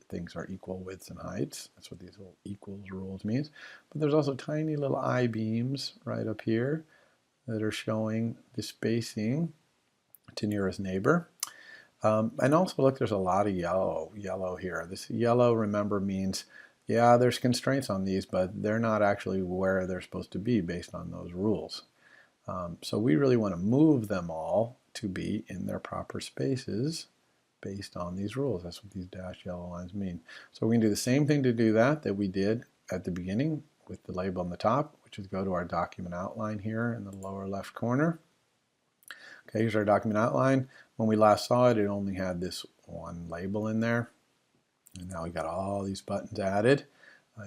things are equal widths and heights. That's what these little equals rules means. But there's also tiny little I-beams right up here that are showing the spacing to nearest neighbor. And also look, there's a lot of yellow here. This yellow, remember, means, yeah, there's constraints on these, but they're not actually where they're supposed to be based on those rules. So we really want to move them all to be in their proper spaces based on these rules. That's what these dashed yellow lines mean. So we can do the same thing to do that we did at the beginning with the label on the top, which is go to our document outline here in the lower left corner. Okay, here's our document outline. When we last saw it, it only had this one label in there. And now we got all these buttons added.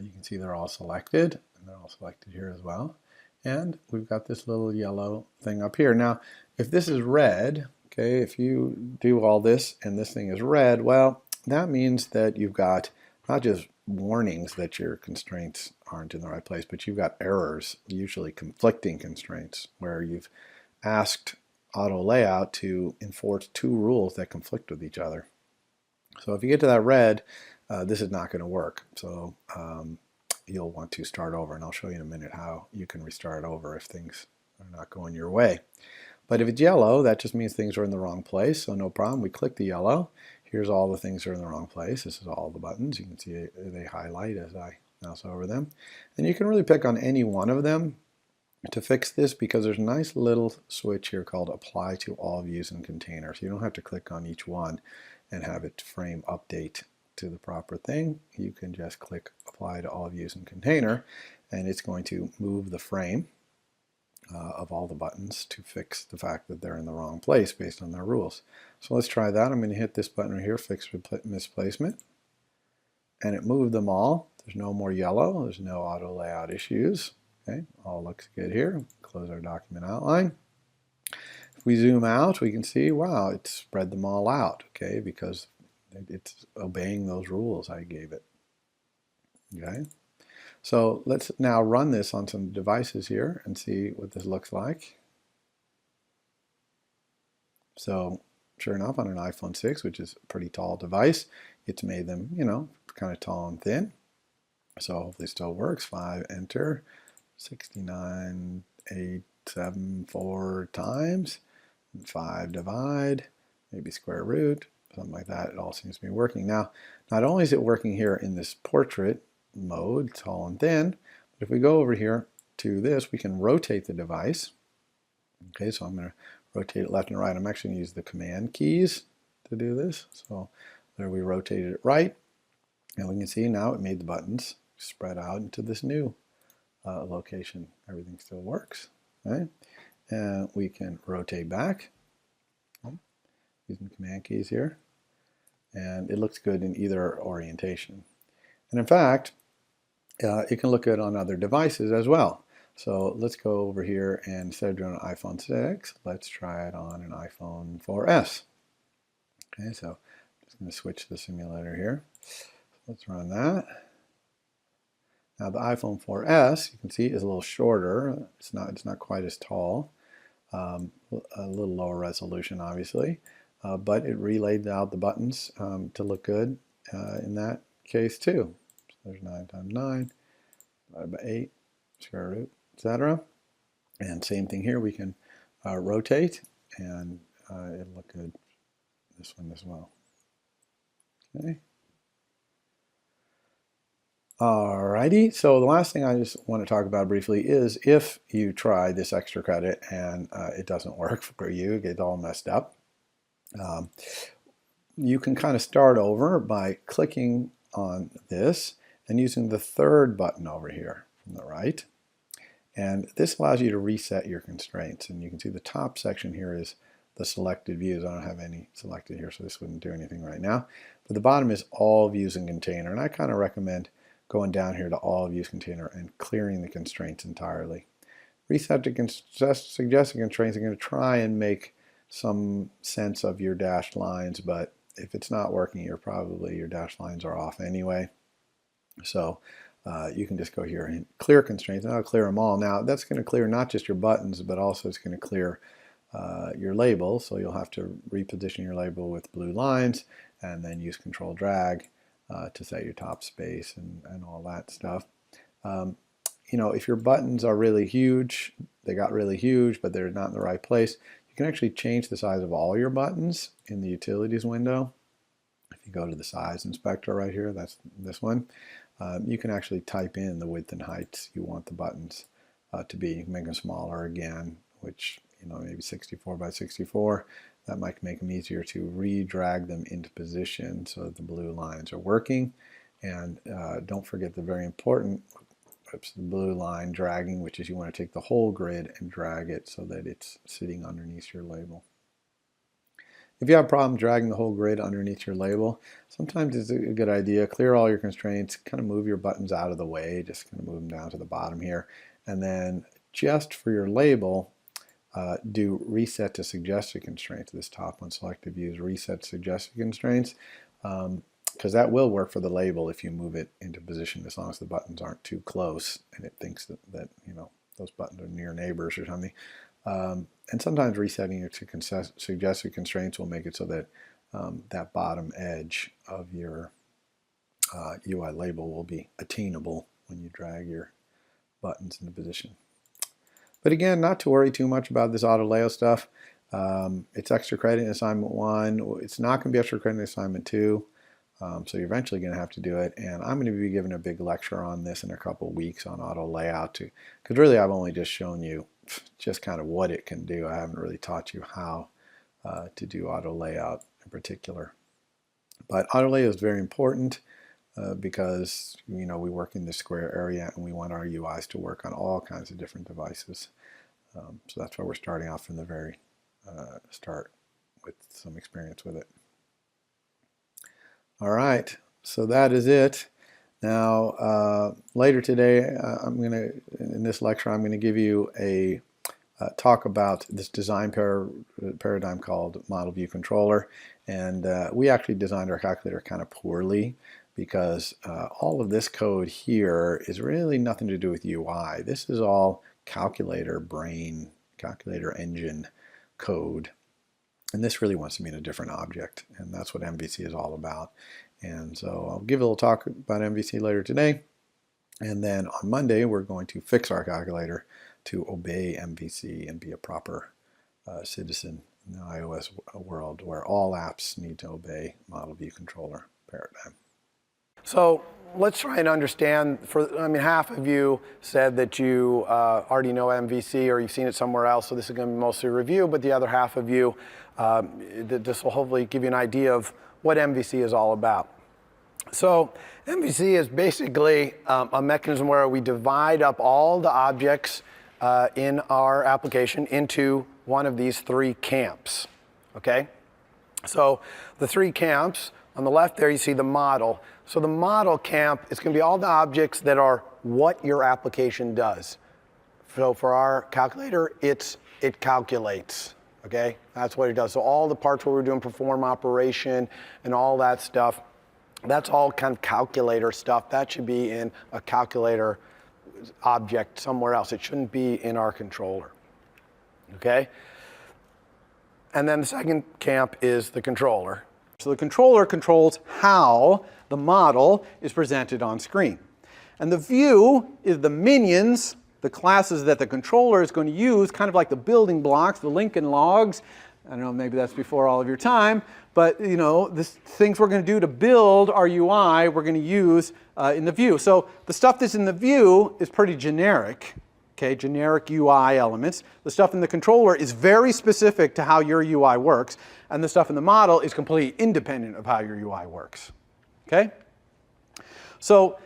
You can see they're all selected, and they're all selected here as well. And we've got this little yellow thing up here. Now, if this is red, okay, if you do all this and this thing is red, well, that means that you've got not just warnings that your constraints aren't in the right place, but you've got errors, usually conflicting constraints, where you've asked auto layout to enforce two rules that conflict with each other. So if you get to that red, this is not going to work. So you'll want to start over, and I'll show you in a minute how you can restart over if things are not going your way. But if it's yellow, that just means things are in the wrong place, so no problem. We click the yellow. Here's all the things that are in the wrong place. This is all the buttons. You can see they highlight as I mouse over them. And you can really pick on any one of them to fix this, because there's a nice little switch here called Apply to All Views and Containers. You don't have to click on each one and have it frame update to the proper thing. You can just click Apply to All Views and Container, and it's going to move the frame of all the buttons to fix the fact that they're in the wrong place based on their rules. So let's try that. I'm going to hit this button right here, Fix Misplacement, and it moved them all. There's no more yellow. There's no auto layout issues. Okay, all looks good here. Close our document outline. If we zoom out, we can see, wow, it spread them all out, okay, because it's obeying those rules I gave it. Okay, so let's now run this on some devices here and see what this looks like. So sure enough, on an iPhone 6, which is a pretty tall device, it's made them, you know, kind of tall and thin. So hopefully it still works. 5, enter. 69,874 times, 5 divide, maybe square root, something like that. It all seems to be working. Now, not only is it working here in this portrait mode, tall and thin, but if we go over here to this, we can rotate the device. Okay, so I'm going to rotate it left and right. I'm actually going to use the command keys to do this. So there we rotated it right, and we can see now it made the buttons spread out into this new location. Everything still works, right? And we can rotate back using command keys here, and it looks good in either orientation. And in fact, it can look good on other devices as well. So let's go over here, and instead of doing an iPhone 6, let's try it on an iPhone 4S. Okay, so I'm just going to switch the simulator here. Let's run that. Now the iPhone 4S, you can see, is a little shorter. It's not quite as tall. A little lower resolution, obviously, but it relayed out the buttons to look good in that case too. So there's 9 times 9 divided by 8, square root, etc. And same thing here. We can rotate, and it'll look good this one as well. Okay. Alrighty, so the last thing I just want to talk about briefly is if you try this extra credit and it doesn't work for you, it gets all messed up, you can kind of start over by clicking on this and using the third button over here from the right. And this allows you to reset your constraints. And you can see the top section here is the selected views. I don't have any selected here, so this wouldn't do anything right now. But the bottom is all views and container. And I kind of recommend going down here to all views container and clearing the constraints entirely. Reset to suggested constraints are going to try and make some sense of your dashed lines, but if it's not working, your dashed lines are off anyway. So you can just go here and clear constraints, and I'll clear them all. Now that's going to clear not just your buttons, but also it's going to clear your label. So you'll have to reposition your label with blue lines and then use Control Drag to set your top space and all that stuff. You know, if your buttons are really huge, they got really huge, but they're not in the right place, you can actually change the size of all your buttons in the utilities window. If you go to the size inspector right here, that's this one, you can actually type in the width and heights you want the buttons to be. You can make them smaller again, which, you know, maybe 64 by 64. That might make them easier to re-drag them into position so that the blue lines are working. And don't forget the very important, the blue line dragging, which is you want to take the whole grid and drag it so that it's sitting underneath your label. If you have a problem dragging the whole grid underneath your label, sometimes it's a good idea. Clear all your constraints, kind of move your buttons out of the way, just kind of move them down to the bottom here. And then just for your label, do reset to suggested constraints. This top one, selected views, reset suggested constraints, because that will work for the label if you move it into position, as long as the buttons aren't too close and it thinks that you know, those buttons are near neighbors or something. And sometimes resetting it to suggested constraints will make it so that that bottom edge of your UI label will be attainable when you drag your buttons into position. But again, not to worry too much about this auto layout stuff. It's extra credit in assignment 1. It's not going to be extra credit in assignment 2. So you're eventually going to have to do it. And I'm going to be giving a big lecture on this in a couple of weeks on auto layout too, because really I've only just shown you just kind of what it can do. I haven't really taught you how to do auto layout in particular. But auto layout is very important because, you know, we work in the square area and we want our UIs to work on all kinds of different devices. So that's why we're starting off from the very start with some experience with it. All right, so that is it. Now, later today, in this lecture, I'm going to give you a talk about this design paradigm called Model View Controller. And we actually designed our calculator kind of poorly because all of this code here is really nothing to do with UI. This is all calculator brain, calculator engine code. And this really wants to be in a different object, and that's what MVC is all about. And so I'll give a little talk about MVC later today, and then on Monday we're going to fix our calculator to obey MVC and be a proper citizen in the iOS world where all apps need to obey Model View Controller paradigm. So let's try and understand, half of you said that you already know MVC or you've seen it somewhere else, so this is going to be mostly a review, but the other half of you, this will hopefully give you an idea of what MVC is all about. So MVC is basically a mechanism where we divide up all the objects in our application into one of these 3 camps, okay? So the 3 camps, on the left there you see the model. So the model camp is going to be all the objects that are what your application does. So for our calculator, it calculates, okay? That's what it does. So all the parts where we're doing perform operation and all that stuff, that's all kind of calculator stuff. That should be in a calculator object somewhere else. It shouldn't be in our controller, okay? And then the second camp is the controller. So the controller controls how the model is presented on screen. And the view is the minions, the classes that the controller is going to use, kind of like the building blocks, the Lincoln logs. I don't know, maybe that's before all of your time, but you know, the things we're going to do to build our UI, we're going to use in the view. So the stuff that's in the view is pretty generic, okay, generic UI elements. The stuff in the controller is very specific to how your UI works, and the stuff in the model is completely independent of how your UI works, okay? So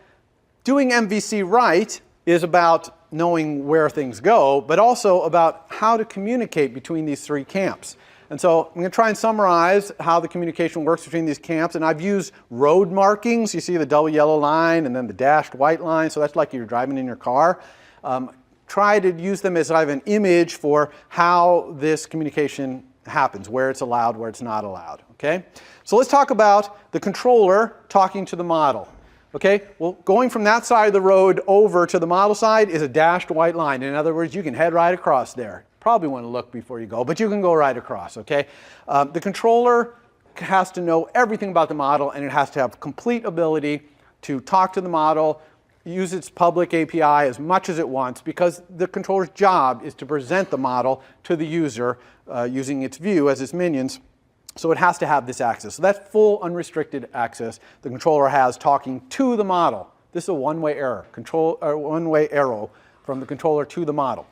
doing MVC right is about knowing where things go, but also about how to communicate between these 3 camps. And so I'm going to try and summarize how the communication works between these camps. And I've used road markings. You see the double yellow line and then the dashed white line. So that's like you're driving in your car. Try to use them as I have an image for how this communication happens, where it's allowed, where it's not allowed. Okay? So let's talk about the controller talking to the model. Okay, well, going from that side of the road over to the model side is a dashed white line. In other words, you can head right across there. Probably want to look before you go, but you can go right across, okay? The controller has to know everything about the model, and it has to have complete ability to talk to the model, use its public API as much as it wants, because the controller's job is to present the model to the user using its view as its minions. So it has to have this access. So that's full unrestricted access the controller has talking to the model. This is a one-way error, one-way arrow from the controller to the model.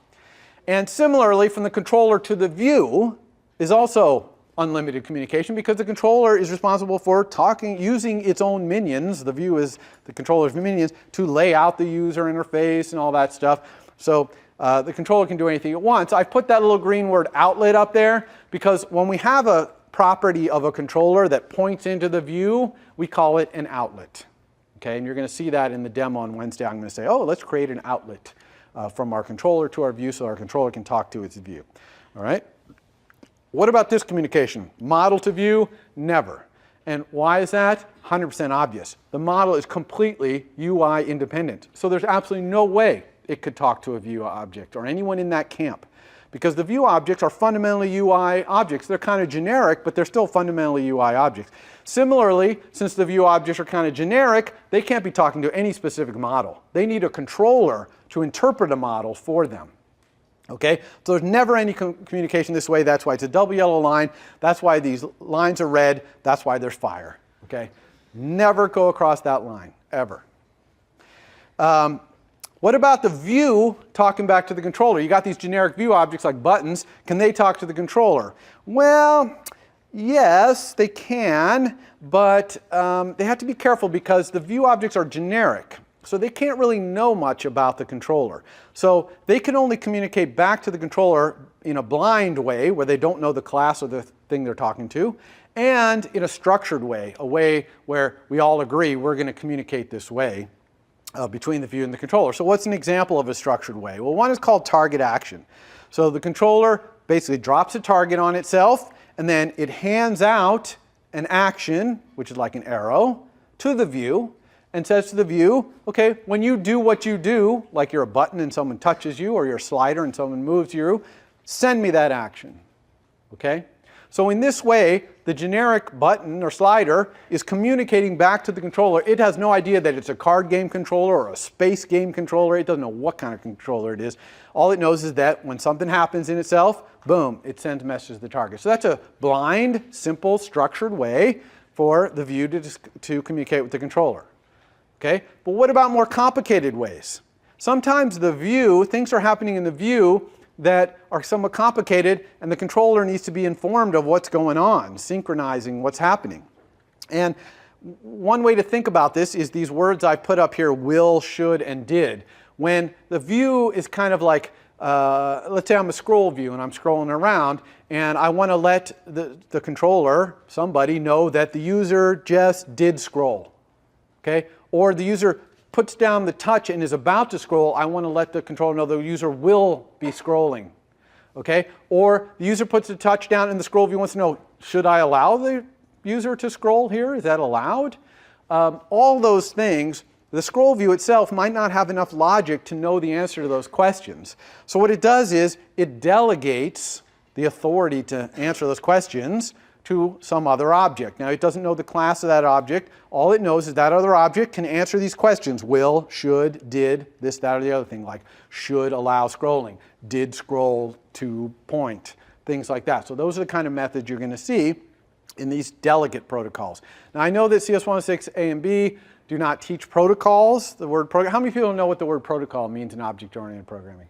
And similarly, from the controller to the view is also unlimited communication, because the controller is responsible for using its own minions. The view is the controller's minions to lay out the user interface and all that stuff. So the controller can do anything it wants. I put that little green word outlet up there because when we have a property of a controller that points into the view, we call it an outlet. Okay, and you're going to see that in the demo on Wednesday. I'm going to say, oh, let's create an outlet from our controller to our view so our controller can talk to its view. All right? What about this communication? Model to view? Never. And why is that? 100% obvious. The model is completely UI independent. So there's absolutely no way it could talk to a view object or anyone in that camp, because the view objects are fundamentally UI objects. They're kind of generic, but they're still fundamentally UI objects. Similarly, since the view objects are kind of generic, they can't be talking to any specific model. They need a controller to interpret a model for them. Okay? So there's never any communication this way. That's why it's a double yellow line. That's why these lines are red. That's why there's fire. Okay? Never go across that line, ever. What about the view talking back to the controller? You got these generic view objects like buttons. Can they talk to the controller? Well, yes, they can, but they have to be careful because the view objects are generic. So they can't really know much about the controller. So they can only communicate back to the controller in a blind way, where they don't know the class or the thing they're talking to, and in a structured way, a way where we all agree we're going to communicate this way. Between the view and the controller. So what's an example of a structured way? Well, one is called target action. So the controller basically drops a target on itself, and then it hands out an action, which is like an arrow, to the view, and says to the view, okay, when you do what you do, like you're a button and someone touches you, or you're a slider and someone moves you, send me that action. Okay? So in this way, the generic button or slider is communicating back to the controller. It has no idea that it's a card game controller or a space game controller. It doesn't know what kind of controller it is. All it knows is that when something happens in itself, boom, it sends messages to the target. So that's a blind, simple, structured way for the view to communicate with the controller. Okay? But what about more complicated ways? Sometimes the view, things are happening in the view that are somewhat complicated, and the controller needs to be informed of what's going on, synchronizing what's happening. And one way to think about this is these words I put up here, will, should, and did. When the view is kind of like, let's say I'm a scroll view and I'm scrolling around, and I want to let the controller, somebody, know that the user just did scroll. Okay? Or the user puts down the touch and is about to scroll, I want to let the controller know the user will be scrolling. Okay? Or the user puts the touch down and the scroll view wants to know, should I allow the user to scroll here? Is that allowed? All those things, the scroll view itself might not have enough logic to know the answer to those questions. So what it does is it delegates the authority to answer those questions to some other object. Now, it doesn't know the class of that object. All it knows is that other object can answer these questions. Will, should, did, this, that, or the other thing, like should allow scrolling, did scroll to point, things like that. So those are the kind of methods you're going to see in these delegate protocols. Now, I know that CS106 A and B do not teach protocols. The word program. How many people know what the word protocol means in object-oriented programming?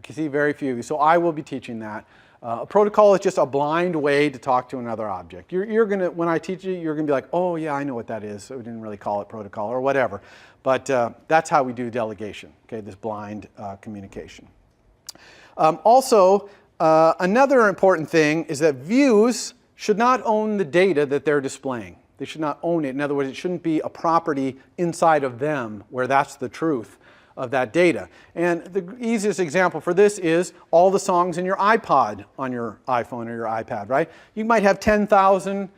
Okay, see, very few of you. So I will be teaching that. A protocol is just a blind way to talk to another object. You're going to, when I teach you, you're going to be like, oh yeah, I know what that is. So we didn't really call it protocol or whatever. But that's how we do delegation, okay, this blind communication. Also, another important thing is that views should not own the data that they're displaying. They should not own it. In other words, it shouldn't be a property inside of them where that's the truth of that data. And the easiest example for this is all the songs in your iPod on your iPhone or your iPad, right? You might have 10,000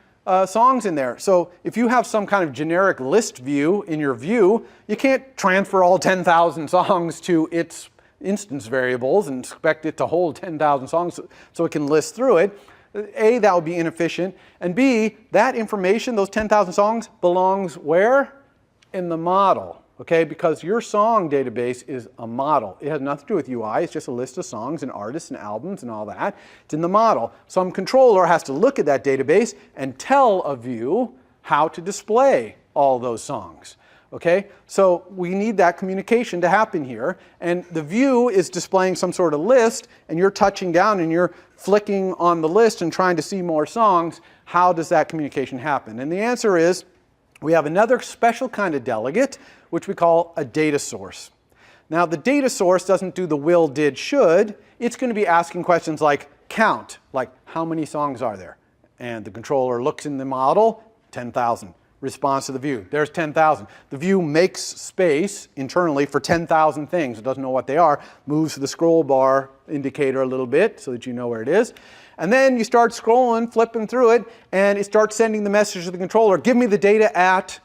songs in there. So if you have some kind of generic list view in your view, you can't transfer all 10,000 songs to its instance variables and expect it to hold 10,000 songs so it can list through it. A, that would be inefficient, and B, that information, those 10,000 songs, belongs where? In the model. Okay, because your song database is a model. It has nothing to do with UI. It's just a list of songs and artists and albums and all that. It's in the model. Some controller has to look at that database and tell a view how to display all those songs. Okay, so we need that communication to happen here. And the view is displaying some sort of list, and you're touching down and you're flicking on the list and trying to see more songs. How does that communication happen? And the answer is we have another special kind of delegate, which we call a data source. Now, the data source doesn't do the will, did, should. It's going to be asking questions like count, like how many songs are there? And the controller looks in the model, 10,000. Responds to the view, there's 10,000. The view makes space internally for 10,000 things. It doesn't know what they are, moves the scroll bar indicator a little bit so that you know where it is. And then you start scrolling, flipping through it, and it starts sending the message to the controller, give me the data at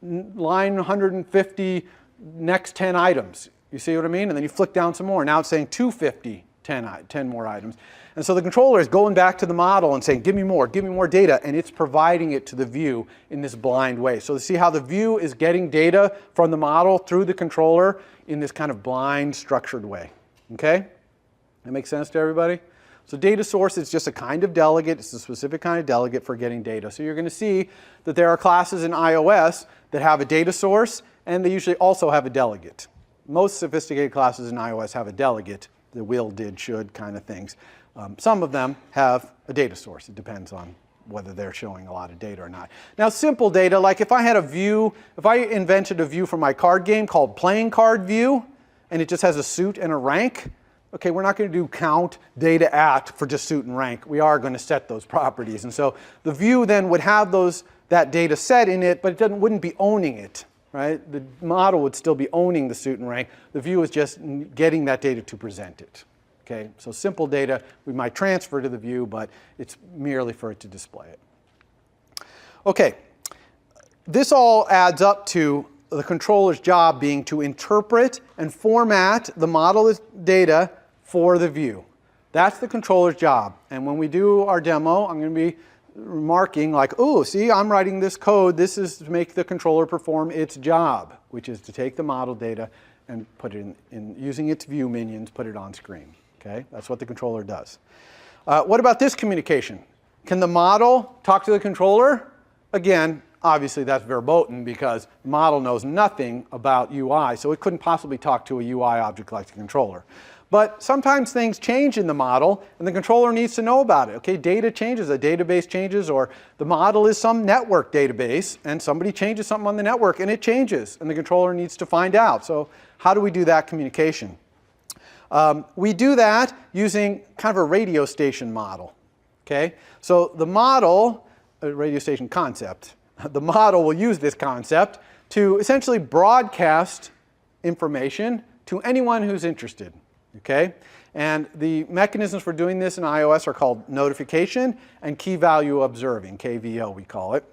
line 150, next 10 items. You see what I mean? And then you flick down some more. Now it's saying 250, 10 more items. And so the controller is going back to the model and saying, give me more data, and it's providing it to the view in this blind way. So you see how the view is getting data from the model through the controller in this kind of blind, structured way. Okay? That makes sense to everybody? So data source is just a kind of delegate. It's a specific kind of delegate for getting data. So you're going to see that there are classes in iOS that have a data source, and they usually also have a delegate. Most sophisticated classes in iOS have a delegate, the will, did, should kind of things. Some of them have a data source. It depends on whether they're showing a lot of data or not. Now, simple data, like if I had a view, if I invented a view for my card game called playing card view, and it just has a suit and a rank, okay, we're not going to do count data at for just suit and rank. We are going to set those properties. And so the view then would have that data set in it, but it wouldn't be owning it, right? The model would still be owning the suit and rank. The view is just getting that data to present it. Okay, so simple data we might transfer to the view, but it's merely for it to display it. Okay, this all adds up to the controller's job being to interpret and format the model data for the view. That's the controller's job. And when we do our demo, I'm going to be remarking like, oh, see, I'm writing this code. This is to make the controller perform its job, which is to take the model data and put it in using its view minions, put it on screen. Okay, that's what the controller does. What about this communication? Can the model talk to the controller? Again, obviously that's verboten because the model knows nothing about UI, so it couldn't possibly talk to a UI object like the controller. But sometimes things change in the model, and the controller needs to know about it. Okay, data changes, a database changes, or the model is some network database, and somebody changes something on the network, and it changes, and the controller needs to find out. So how do we do that communication? We do that using kind of a radio station model. Okay, so the model, a radio station concept, the model will use this concept to essentially broadcast information to anyone who's interested. Okay, and the mechanisms for doing this in iOS are called notification and key value observing, KVO we call it.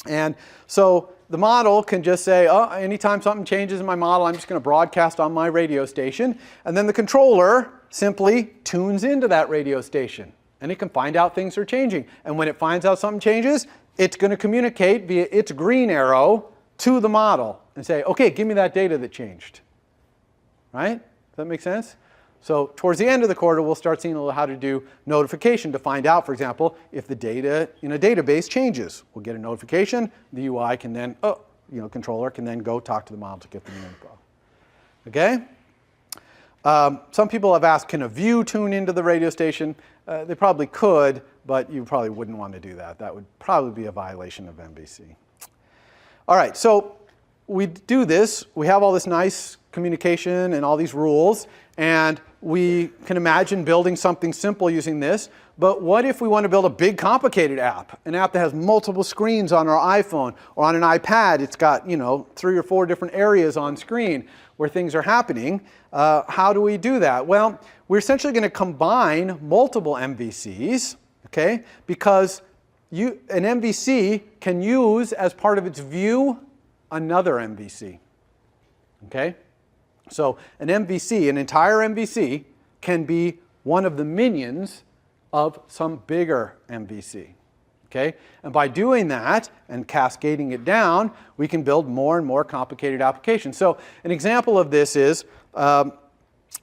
And so the model can just say, oh, anytime something changes in my model, I'm just going to broadcast on my radio station. And then the controller simply tunes into that radio station. And it can find out things are changing. And when it finds out something changes, it's going to communicate via its green arrow to the model and say, OK, give me that data that changed. Right? Does that make sense? So towards the end of the quarter, we'll start seeing a little how to do notification to find out, for example, if the data in a database changes. We'll get a notification. The UI can then, controller can then go talk to the model to get the new info. Okay? Some people have asked, can a view tune into the radio station? They probably could, but you probably wouldn't want to do that. That would probably be a violation of MVC. All right, so we do this. We have all this nice communication and all these rules, and we can imagine building something simple using this. But what if we want to build a big complicated app, an app that has multiple screens on our iPhone or on an iPad? It's got 3 or 4 different areas on screen where things are happening. How do we do that? Well, we're essentially going to combine multiple MVCs, okay? Because an MVC can use as part of its view another MVC, okay? So an MVC, an entire MVC, can be one of the minions of some bigger MVC. Okay? And by doing that and cascading it down, we can build more and more complicated applications. So an example of this is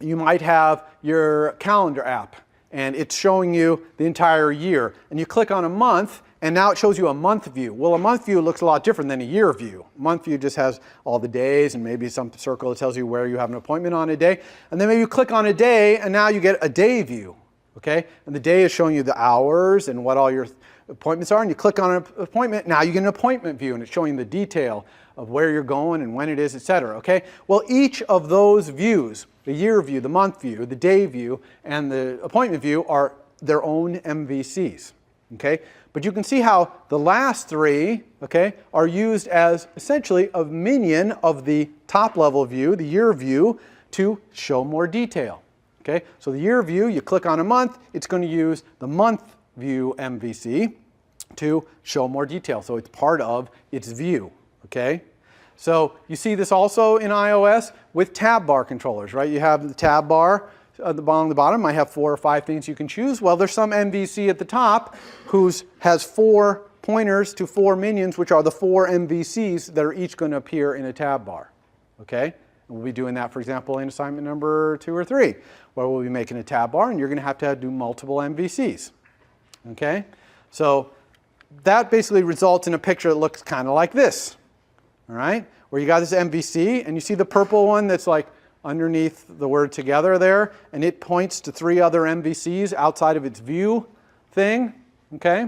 you might have your calendar app, and it's showing you the entire year. And you click on a month, and now it shows you a month view. Well, a month view looks a lot different than a year view. A month view just has all the days and maybe some circle that tells you where you have an appointment on a day. And then maybe you click on a day, and now you get a day view. Okay? And the day is showing you the hours and what all your appointments are. And you click on an appointment, now you get an appointment view, and it's showing the detail of where you're going and when it is, etc. Okay? Well, each of those views, the year view, the month view, the day view, and the appointment view are their own MVCs. Okay? But you can see how the last three, okay, are used as essentially a minion of the top level view, the year view, to show more detail. Okay? So the year view, you click on a month, it's going to use the month view MVC to show more detail. So it's part of its view. Okay? So you see this also in iOS with tab bar controllers, right? You have the tab bar along the bottom, might have 4 or 5 things you can choose. Well, there's some MVC at the top has 4 pointers to 4 minions, which are the 4 MVCs that are each going to appear in a tab bar. Okay? And we'll be doing that, for example, in assignment number 2 or 3, where we'll be making a tab bar, and you're going to have to do multiple MVCs. Okay? So that basically results in a picture that looks kind of like this. All right? Where you got this MVC, and you see the purple one that's like underneath the word together there, and it points to 3 other MVCs outside of its view thing. Okay?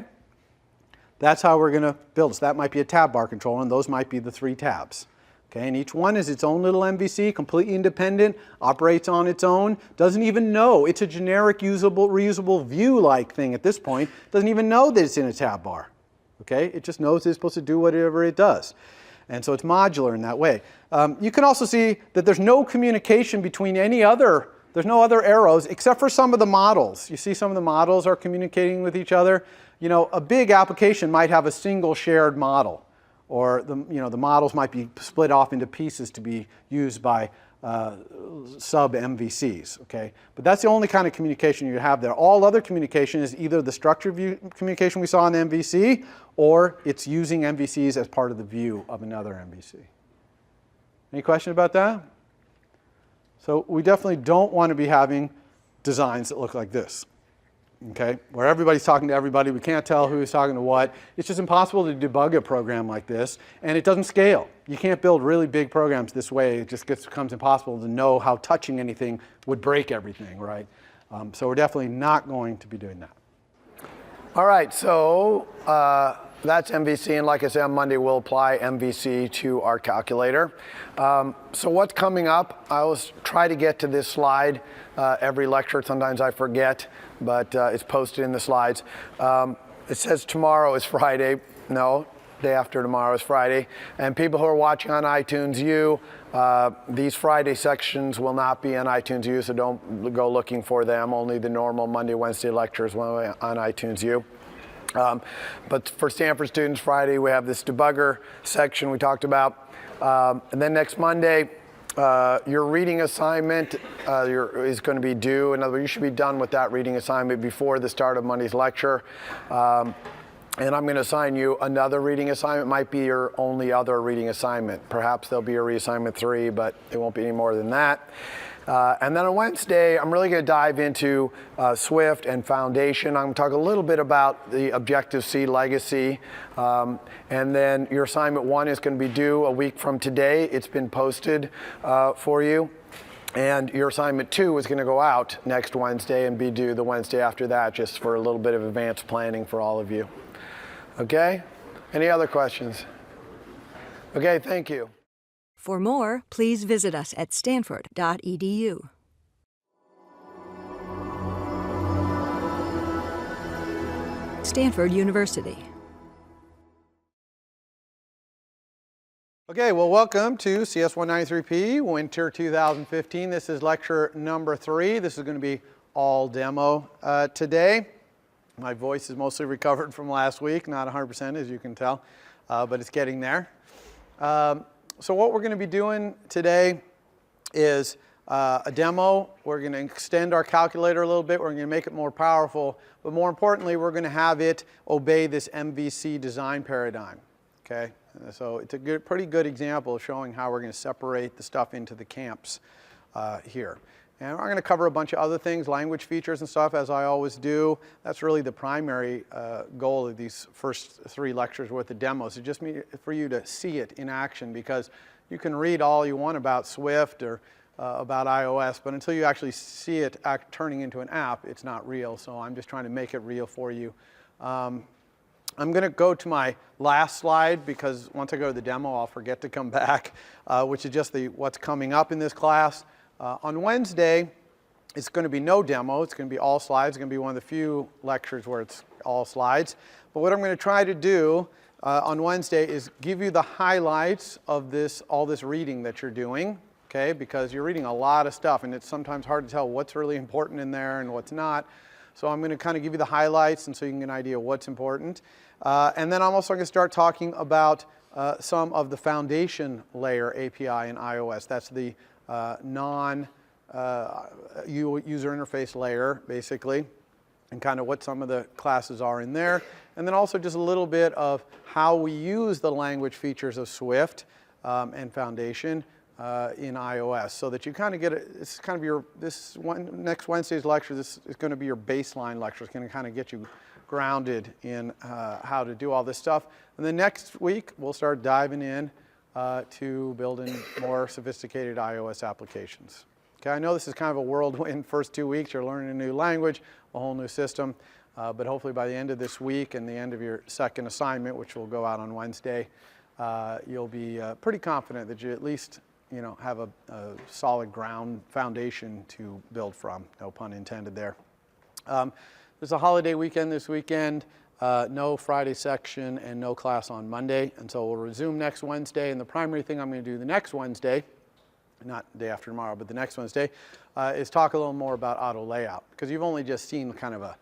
That's how we're going to build. So that might be a tab bar controller, and those might be the 3 tabs. Okay? And each one is its own little MVC, completely independent, operates on its own, doesn't even know. It's a generic, usable, reusable view-like thing at this point. Doesn't even know that it's in a tab bar. Okay? It just knows it's supposed to do whatever it does. And so it's modular in that way. You can also see that there's no communication between there's no other arrows except for some of the models. You see some of the models are communicating with each other. You know, a big application might have a single shared model, or the models might be split off into pieces to be used by sub MVCs. Okay? But that's the only kind of communication you have there. All other communication is either the structured view communication we saw in MVC, or it's using MVCs as part of the view of another MVC. Any question about that? So we definitely don't want to be having designs that look like this. Okay? Where everybody's talking to everybody, we can't tell who's talking to what. It's just impossible to debug a program like this, and it doesn't scale. You can't build really big programs this way. It just becomes impossible to know how touching anything would break everything, right? So we're definitely not going to be doing that. All right, so that's MVC, and like I said, on Monday we'll apply MVC to our calculator. So what's coming up? I always try to get to this slide every lecture. Sometimes I forget, but it's posted in the slides. It says tomorrow is Friday. No, day after tomorrow is Friday. And people who are watching on iTunes U, these Friday sections will not be on iTunes U, so don't go looking for them. Only the normal Monday, Wednesday lectures will be on iTunes U. But for Stanford students, Friday we have this debugger section we talked about. And then next Monday, your reading assignment is going to be due. In other words, you should be done with that reading assignment before the start of Monday's lecture. And I'm going to assign you another reading assignment. It might be your only other reading assignment. Perhaps there'll be a reassignment 3, but it won't be any more than that. And then on Wednesday, I'm really going to dive into Swift and Foundation. I'm going to talk a little bit about the Objective-C legacy. And then your assignment 1 is going to be due a week from today. It's been posted for you. And your assignment 2 is going to go out next Wednesday and be due the Wednesday after that, just for a little bit of advanced planning for all of you. Okay? Any other questions? Okay, thank you. For more, please visit us at stanford.edu. Stanford University. Okay, well, welcome to CS 193P, Winter 2015. This is lecture number 3. This is going to be all demo today. My voice is mostly recovered from last week, not 100% as you can tell, but it's getting there. So what we're going to be doing today is a demo. We're going to extend our calculator a little bit. We're going to make it more powerful. But more importantly, we're going to have it obey this MVC design paradigm. Okay? So it's a pretty good example of showing how we're going to separate the stuff into the camps here. And we're going to cover a bunch of other things, language features and stuff, as I always do. That's really the primary goal of these first 3 lectures worth of demos. It's just for you to see it in action, because you can read all you want about Swift or about iOS, but until you actually see it turning into an app, it's not real. So I'm just trying to make it real for you. I'm going to go to my last slide, because once I go to the demo, I'll forget to come back, which is just what's coming up in this class. On Wednesday, it's going to be no demo. It's going to be all slides. It's going to be one of the few lectures where it's all slides. But what I'm going to try to do on Wednesday is give you the highlights of all this reading that you're doing, okay? Because you're reading a lot of stuff, and it's sometimes hard to tell what's really important in there and what's not. So I'm going to kind of give you the highlights, and so you can get an idea of what's important. And then I'm also going to start talking about some of the foundation layer API in iOS. That's the non-user interface layer, basically, and kind of what some of the classes are in there. And then also just a little bit of how we use the language features of Swift and Foundation in iOS, so that you kind of get it's kind of next Wednesday's lecture, this is going to be your baseline lecture. It's going to kind of get you grounded in how to do all this stuff. And then next week, we'll start diving in to building more sophisticated iOS applications. Okay, I know this is kind of a whirlwind first 2 weeks. You're learning a new language, a whole new system, but hopefully by the end of this week and the end of your second assignment, which will go out on Wednesday, you'll be pretty confident that you at least have a solid ground foundation to build from. No pun intended there. There's a holiday weekend this weekend. No Friday section and no class on Monday, and so we'll resume next Wednesday. And the primary thing I'm going to do the next Wednesday, not the day after tomorrow, but the next Wednesday, is talk a little more about auto layout, because you've only just seen kind of a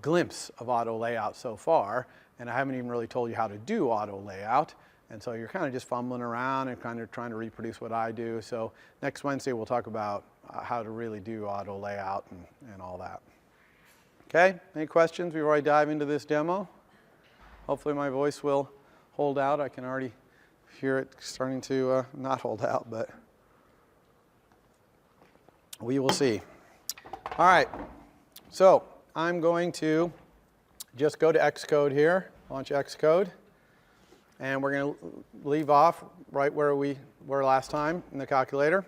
glimpse of auto layout so far, and I haven't even really told you how to do auto layout, and so you're kind of just fumbling around and kind of trying to reproduce what I do. So next Wednesday we'll talk about how to really do auto layout and all that. Okay, any questions before I dive into this demo? Hopefully my voice will hold out. I can already hear it starting to not hold out, but we will see. All right, so I'm going to just go to Xcode here, launch Xcode, and we're going to leave off right where we were last time in the calculator.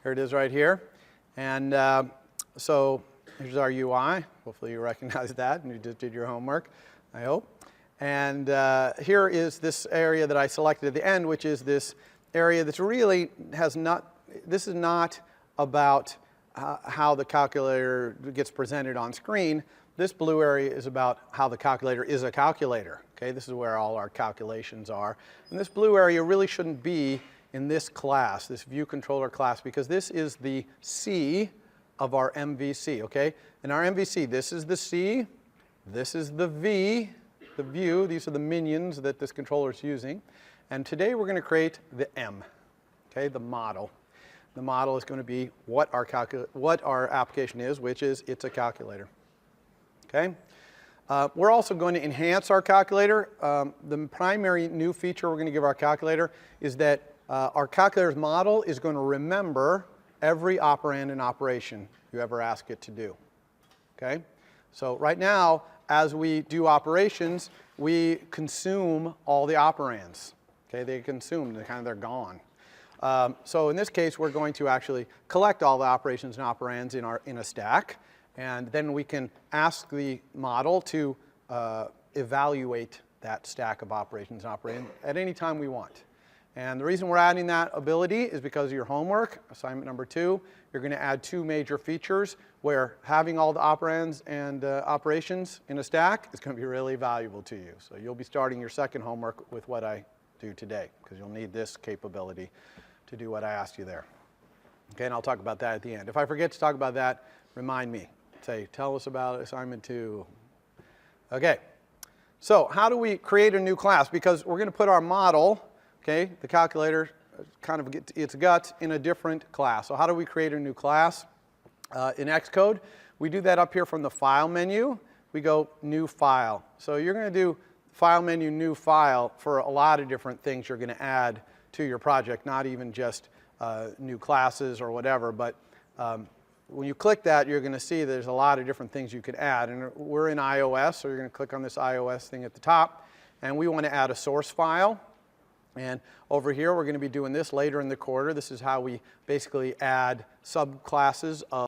Here it is right here. And so here's our UI. Hopefully you recognize that and you just did your homework, I hope. And here is this area that I selected at the end, which is this area that's really this is not about how the calculator gets presented on screen. This blue area is about how the calculator is a calculator. Okay, this is where all our calculations are. And this blue area really shouldn't be in this class, this view controller class, because this is the C of our MVC, okay? In our MVC, this is the C, this is the V, the view. These are the minions that this controller is using. And today we're going to create the M, okay, the model. The model is going to be what our application is, which is it's a calculator, okay? We're also going to enhance our calculator. The primary new feature we're going to give our calculator is that our calculator's model is going to remember every operand and operation you ever ask it to do, okay? So right now, as we do operations, we consume all the operands, okay? They consume, they're gone. So in this case, we're going to actually collect all the operations and operands in a stack, and then we can ask the model to evaluate that stack of operations and operands at any time we want. And the reason we're adding that ability is because of your homework, assignment number 2. You're going to add 2 major features where having all the operands and operations in a stack is going to be really valuable to you. So you'll be starting your second homework with what I do today, because you'll need this capability to do what I asked you there. Okay, and I'll talk about that at the end. If I forget to talk about that, remind me. Say, tell us about assignment 2. Okay, so how do we create a new class? Because we're going to put our model, okay, the calculator kind of get its guts in a different class. So how do we create a new class? In Xcode, we do that up here from the File menu. We go New File. So you're going to do File menu, New File for a lot of different things you're going to add to your project, not even just new classes or whatever, but when you click that, you're going to see there's a lot of different things you could add. And we're in iOS, so you're going to click on this iOS thing at the top. And we want to add a source file. And over here, we're going to be doing this later in the quarter. This is how we basically add subclasses of